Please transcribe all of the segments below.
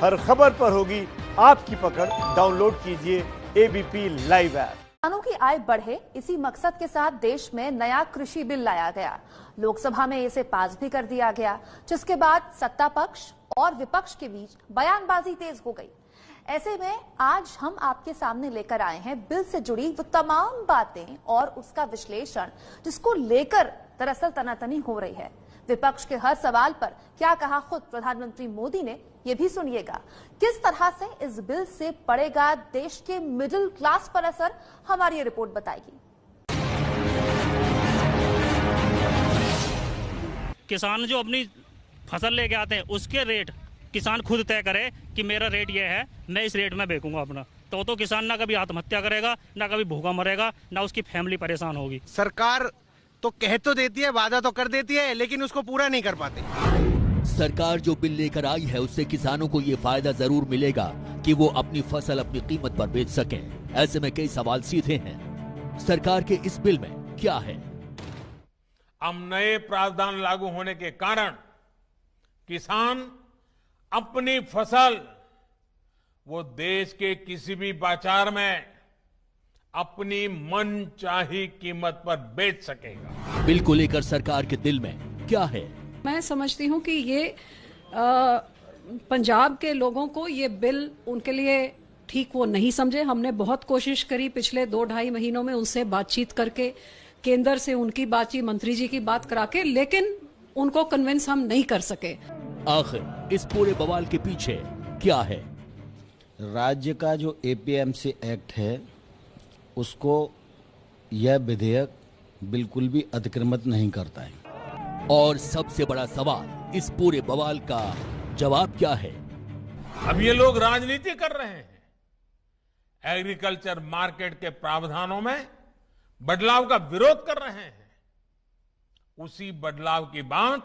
हर खबर पर होगी आपकी पकड़। डाउनलोड कीजिए एबीपी लाइव ऐप। किसानों की आय बढ़े, इसी मकसद के साथ देश में नया कृषि बिल लाया गया। लोकसभा में इसे पास भी कर दिया गया, जिसके बाद सत्ता पक्ष और विपक्ष के बीच बयानबाजी तेज हो गई। ऐसे में आज हम आपके सामने लेकर आए हैं बिल से जुड़ी वो तमाम बातें और उसका विश्लेषण, जिसको लेकर दरअसल तनातनी हो रही है। विपक्ष के हर सवाल पर क्या कहा खुद प्रधानमंत्री मोदी ने, ये भी सुनिएगा। किस तरह से इस बिल से पड़ेगा देश के मिडिल क्लास पर असर, हमारी ये रिपोर्ट बताएगी। किसान जो अपनी फसल लेके आते हैं उसके रेट किसान खुद तय करे कि मेरा रेट ये है, मैं इस रेट में बेचूंगा अपना। तो किसान ना कभी आत्महत्या करेगा, ना कभी भूखा मरेगा, ना उसकी फैमिली परेशान होगी। सरकार तो कह तो देती है, वादा तो कर देती है, लेकिन उसको पूरा नहीं कर पाते। सरकार जो बिल लेकर आई है उससे किसानों को ये फायदा जरूर मिलेगा कि वो अपनी फसल अपनी कीमत पर बेच सकें। ऐसे में कई सवाल सीधे हैं, सरकार के इस बिल में क्या है? अब नए प्रावधान लागू होने के कारण किसान अपनी फसल वो देश के किसी भी बाजार में अपनी मनचाही कीमत पर बेच सकेगा। बिल को लेकर सरकार के दिल में क्या है? मैं समझती हूँ कि ये पंजाब के लोगों को ये बिल उनके लिए ठीक वो नहीं समझे। हमने बहुत कोशिश करी पिछले 2-2.5 महीनों में उनसे बातचीत करके, केंद्र से उनकी बातचीत, मंत्री जी की बात करा के, लेकिन उनको कन्विंस हम नहीं कर सके। आखिर इस पूरे बवाल के पीछे क्या है? राज्य का जो एपीएमसी एक्ट है उसको यह विधेयक बिल्कुल भी अतिक्रमित नहीं करता है। और सबसे बड़ा सवाल, इस पूरे बवाल का जवाब क्या है? अब ये लोग राजनीति कर रहे हैं। एग्रीकल्चर मार्केट के प्रावधानों में बदलाव का विरोध कर रहे हैं। उसी बदलाव की बात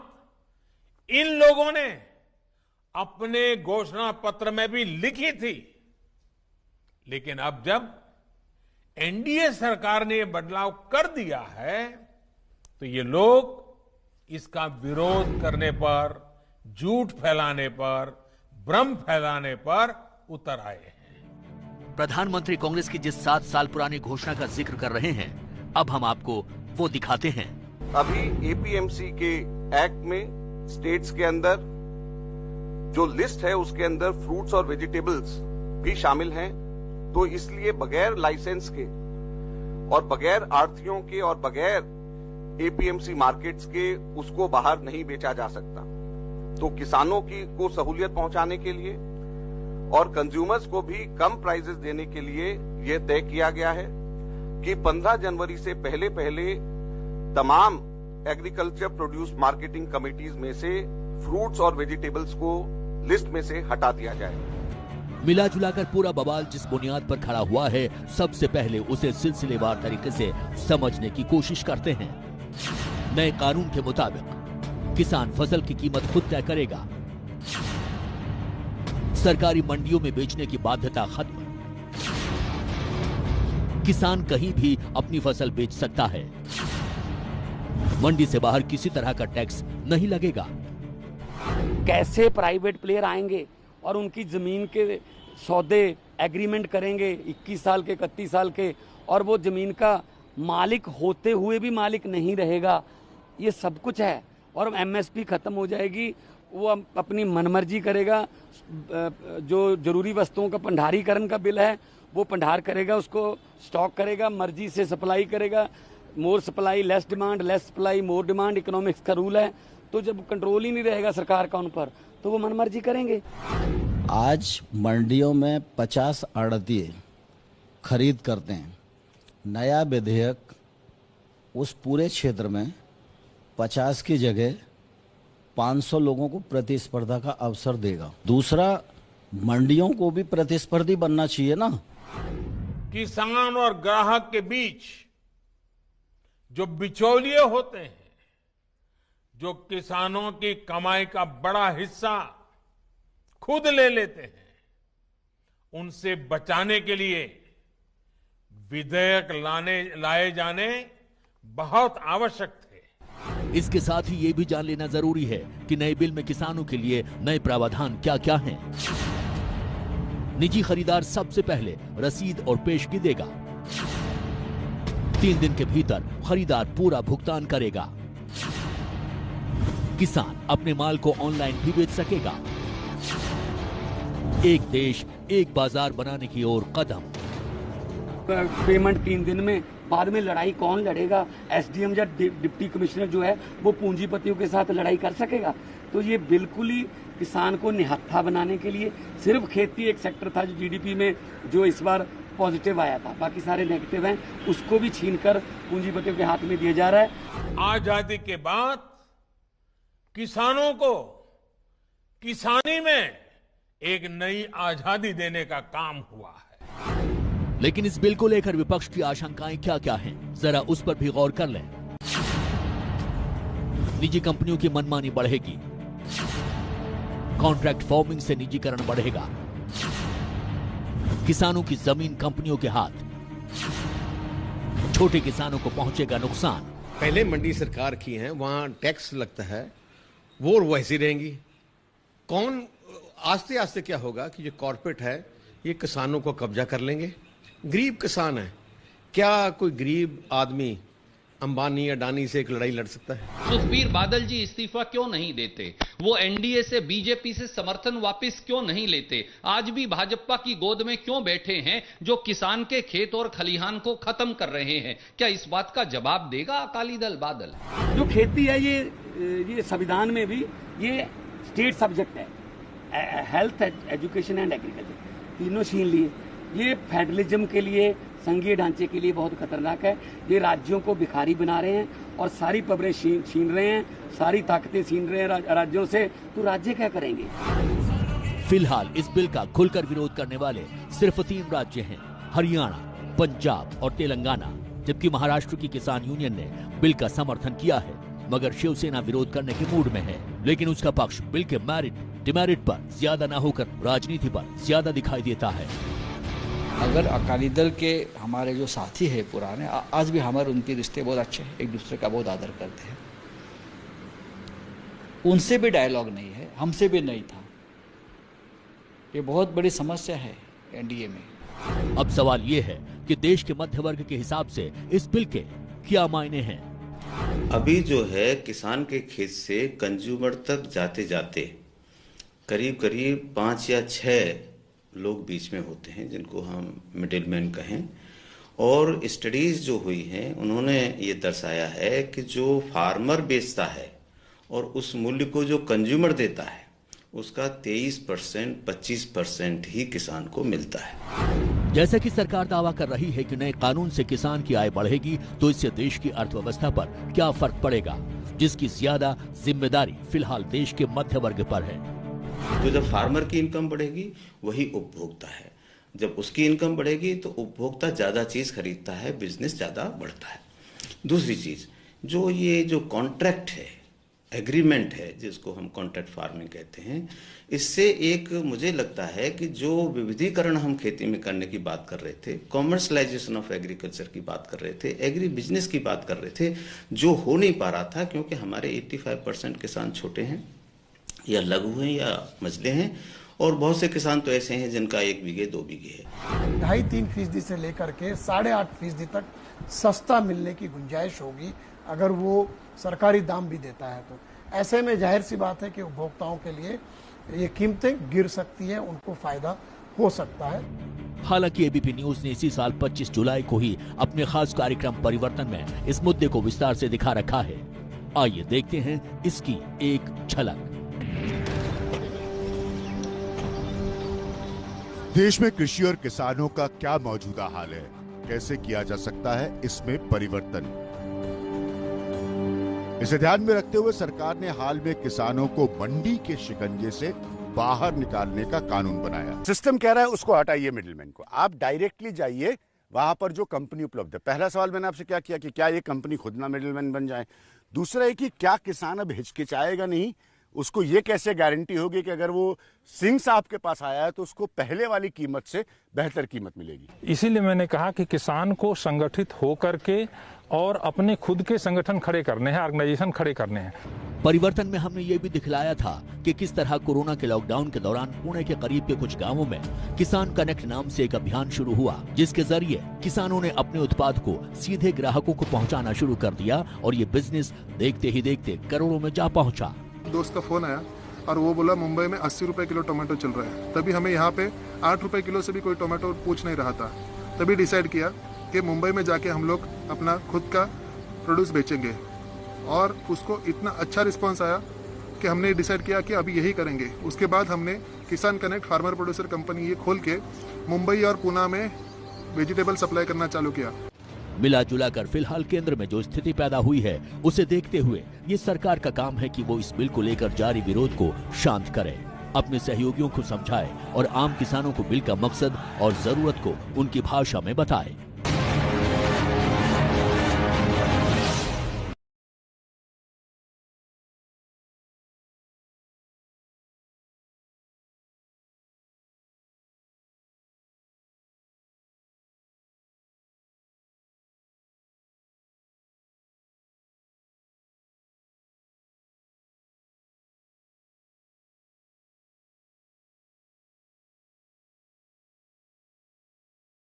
इन लोगों ने अपने घोषणा पत्र में भी लिखी थी, लेकिन अब जब एनडीए सरकार ने यह बदलाव कर दिया है तो ये लोग इसका विरोध करने पर, झूठ फैलाने पर, भ्रम फैलाने पर उतर आए हैं। प्रधानमंत्री कांग्रेस की जिस 7 साल पुरानी घोषणा का जिक्र कर रहे हैं, अब हम आपको वो दिखाते हैं। अभी एपीएमसी के एक्ट में स्टेट्स के अंदर जो लिस्ट है उसके अंदर फ्रूट्स और वेजिटेबल्स भी शामिल हैं, तो इसलिए बगैर लाइसेंस के और बगैर आढ़तियों के और बगैर एपीएमसी मार्केट्स के उसको बाहर नहीं बेचा जा सकता। तो किसानों को सहूलियत पहुंचाने के लिए और कंज्यूमर्स को भी कम प्राइसेस देने के लिए यह तय किया गया है कि 15 जनवरी से पहले तमाम एग्रीकल्चर प्रोड्यूस मार्केटिंग कमिटीज में से फ्रूट्स और वेजिटेबल्स को लिस्ट में से हटा दिया जाएगा। मिला जुलाकर पूरा बवाल जिस बुनियाद पर खड़ा हुआ है, सबसे पहले उसे सिलसिलेवार तरीके से समझने की कोशिश करते हैं। नए कानून के मुताबिक किसान फसल की कीमत खुद तय करेगा। सरकारी मंडियों में बेचने की बाध्यता खत्म। किसान कहीं भी अपनी फसल बेच सकता है। मंडी से बाहर किसी तरह का टैक्स नहीं लगेगा। कैसे प्राइवेट प्लेयर आएंगे और उनकी जमीन के सौदे एग्रीमेंट करेंगे 21 साल के, 31 साल के, और वो जमीन का मालिक होते हुए भी मालिक नहीं रहेगा। ये सब कुछ है और एमएसपी खत्म हो जाएगी। वो अपनी मनमर्जी करेगा। जो जरूरी वस्तुओं का भंडारीकरण का बिल है वो भंडार करेगा, उसको स्टॉक करेगा, मर्जी से सप्लाई करेगा। More supply less demand, less supply more demand, economics का रूल है। तो जब कंट्रोल ही नहीं रहेगा सरकार का उन पर, तो वो मनमर्जी करेंगे। आज मंडियों में 50 आढ़तिये खरीद करते हैं। नया विधेयक उस पूरे क्षेत्र में 50 की जगह 500 लोगों को प्रतिस्पर्धा का अवसर देगा। दूसरा, मंडियों को भी प्रतिस्पर्धी बनना चाहिए ना। किसान और ग्राहक के बीच जो बिचौलिए होते हैं, जो किसानों की कमाई का बड़ा हिस्सा खुद ले लेते हैं, उनसे बचाने के लिए विधेयक लाए जाने बहुत आवश्यक थे। इसके साथ ही ये भी जान लेना जरूरी है कि नए बिल में किसानों के लिए नए प्रावधान क्या क्या हैं। निजी खरीदार सबसे पहले रसीद और पेशगी देगा। 3 दिन के भीतर खरीदार पूरा भुगतान करेगा। किसान अपने माल को ऑनलाइन भी बेच सकेगा। एक देश एक बाजार बनाने की ओर कदम। पेमेंट 3 दिन में, बाद में लड़ाई कौन लड़ेगा? एसडीएम या डिप्टी कमिश्नर जो है वो पूंजीपतियों के साथ लड़ाई कर सकेगा? तो ये बिल्कुल ही किसान को निहत्था बनाने के लिए, सिर्फ खेती एक सेक्टर था जो जीडीपी में जो इस बार पॉजिटिव आया था, बाकी सारे नेगेटिव हैं, उसको भी छीनकर पूंजीपतियों के हाथ में दिया जा रहा है। आजादी के बाद किसानों को किसानी में एक नई आजादी देने का काम हुआ है। लेकिन इस बिल को लेकर विपक्ष की आशंकाएं क्या क्या हैं, जरा उस पर भी गौर कर लें। निजी कंपनियों की मनमानी बढ़ेगी, कॉन्ट्रैक्ट फार्मिंग से निजीकरण बढ़ेगा, किसानों की जमीन कंपनियों के हाथ, छोटे किसानों को पहुंचेगा नुकसान। पहले मंडी सरकार की है, वहां टैक्स लगता है, वो वैसी रहेंगी। कौन आस्ते आस्ते क्या होगा कि जो कॉर्पोरेट है ये किसानों को कब्जा कर लेंगे। गरीब किसान है, क्या कोई गरीब आदमी अंबानी अडानी से एक लड़ाई लड़ सकता है? सुखबीर बादल जी इस्तीफा क्यों नहीं देते? वो एनडीए से, बीजेपी से समर्थन वापस क्यों नहीं लेते? आज भी भाजपा की गोद में क्यों बैठे हैं जो किसान के खेत और खलिहान को खत्म कर रहे हैं? क्या इस बात का जवाब देगा अकाली दल बादल? जो खेती है ये संविधान में भी ये स्टेट सब्जेक्ट है। हेल्थ, एजुकेशन एंड एग्रीकल्चर तीनों छीन लिए। ये फेडरलिज्म के लिए, संघीय ढांचे के लिए बहुत खतरनाक है। ये राज्यों को भिखारी बना रहे हैं और सारी पबरें छीन रहे हैं, सारी ताकतें छीन रहे हैं राज्यों से। तो राज्य क्या करेंगे? फिलहाल इस बिल का खुलकर विरोध करने वाले सिर्फ 3 राज्य हैं, हरियाणा, पंजाब और तेलंगाना। जबकि महाराष्ट्र की किसान यूनियन ने बिल का समर्थन किया है, मगर शिवसेना विरोध करने के मूड में है। लेकिन उसका पक्ष बिल के मेरिट डिमेरिट पर ज्यादा न होकर राजनीति पर ज्यादा दिखाई देता है। अगर अकाली दल के हमारे जो साथी है पुराने, आज भी हमारे उनके रिश्ते बहुत अच्छे हैं, एक दूसरे का बहुत आदर करते हैं। उनसे भी डायलॉग नहीं है, हमसे भी नहीं था। ये बहुत बड़ी समस्या है एनडीए में। अब सवाल ये है कि देश के मध्य वर्ग के हिसाब से इस बिल के क्या मायने हैं? अभी जो है किसान के खेत से कंज्यूमर तक जाते जाते करीब करीब 5 या 6 लोग बीच में होते हैं, जिनको हम मिडिलमैन कहें। और स्टडीज जो हुई हैं उन्होंने ये दर्शाया है कि जो फार्मर बेचता है और उस मूल्य को जो कंज्यूमर देता है उसका 23%, 25% ही किसान को मिलता है। जैसा कि सरकार दावा कर रही है कि नए कानून से किसान की आय बढ़ेगी, तो इससे देश की अर्थव्यवस्था पर क्या फर्क पड़ेगा, जिसकी ज्यादा जिम्मेदारी फिलहाल देश के मध्य वर्ग पर है। तो जब फार्मर की इनकम बढ़ेगी वही उपभोक्ता है, जब उसकी इनकम बढ़ेगी तो उपभोक्ता ज्यादा चीज खरीदता है, बिजनेस ज्यादा बढ़ता है। दूसरी चीज, जो ये जो कॉन्ट्रैक्ट है, एग्रीमेंट है, जिसको हम कॉन्ट्रैक्ट फार्मिंग कहते हैं, इससे एक मुझे लगता है कि जो विविधीकरण हम खेती में करने की बात कर रहे थे, कॉमर्शलाइजेशन ऑफ एग्रीकल्चर की बात कर रहे थे, एग्री बिजनेस की बात कर रहे थे, जो हो नहीं पा रहा था क्योंकि हमारे 85% किसान छोटे हैं या लघु हैं या मझले हैं, और बहुत से किसान तो ऐसे हैं जिनका 1 बीघे 2 बीघे है। 2.5-3% से लेकर के 8.5% तक सस्ता मिलने की गुंजाइश होगी अगर वो सरकारी दाम भी देता है। तो ऐसे में जाहिर सी बात है कि उपभोक्ताओं के लिए ये कीमतें गिर सकती है, उनको फायदा हो सकता है। हालांकि एबीपी न्यूज ने इसी साल 25 जुलाई को ही अपने खास कार्यक्रम परिवर्तन में इस मुद्दे को विस्तार से दिखा रखा है। आइए देखते हैं इसकी एक झलक। देश में कृषि और किसानों का क्या मौजूदा हाल है, कैसे किया जा सकता है इसमें परिवर्तन, इसे ध्यान में रखते हुए सरकार ने हाल में किसानों को मंडी के शिकंजे से बाहर निकालने का कानून बनाया। सिस्टम कह रहा है उसको हटाइए मिडिलमैन को, आप डायरेक्टली जाइए वहां पर जो कंपनी उपलब्ध है। पहला सवाल मैंने आपसे क्या किया कि क्या ये कंपनी खुद ना मिडिलमैन बन जाए। दूसरा है कि क्या किसान अब हिचकिचाएगा नहीं, उसको ये कैसे गारंटी होगी कि अगर वो सिंह साहब के पास आया है तो उसको पहले वाली कीमत से बेहतर कीमत मिलेगी। इसीलिए मैंने कहा कि किसान को संगठित होकर के और अपने खुद के संगठन खड़े करने हैं, ऑर्गेनाइजेशन खड़े करने हैं। परिवर्तन में हमने ये भी दिखलाया था कि किस तरह कोरोना के लॉकडाउन के दौरान पुणे के करीब के कुछ गांवों में किसान कनेक्ट नाम से एक अभियान शुरू हुआ, जिसके जरिए किसानों ने अपने उत्पाद को सीधे ग्राहकों को पहुंचाना शुरू कर दिया और ये बिजनेस देखते ही देखते करोड़ों में जा पहुंचा। दोस्त का फोन आया और वो बोला मुंबई में 80 रुपए किलो टोमेटो चल रहा है। तभी हमें यहाँ पे 8 रुपए किलो से भी कोई टोमेटो पूछ नहीं रहा था। तभी डिसाइड किया कि मुंबई में जाके हम लोग अपना खुद का प्रोड्यूस बेचेंगे और उसको इतना अच्छा रिस्पांस आया कि हमने डिसाइड किया कि अभी यही करेंगे। उसके बाद हमने किसान कनेक्ट फार्मर प्रोड्यूसर कंपनी ये खोल के मुंबई और पुणे में वेजिटेबल सप्लाई करना चालू किया। मिला जुला कर फिलहाल केंद्र में जो स्थिति पैदा हुई है उसे देखते हुए ये सरकार का काम है कि वो इस बिल को लेकर जारी विरोध को शांत करे, अपने सहयोगियों को समझाए और आम किसानों को बिल का मकसद और जरूरत को उनकी भाषा में बताए।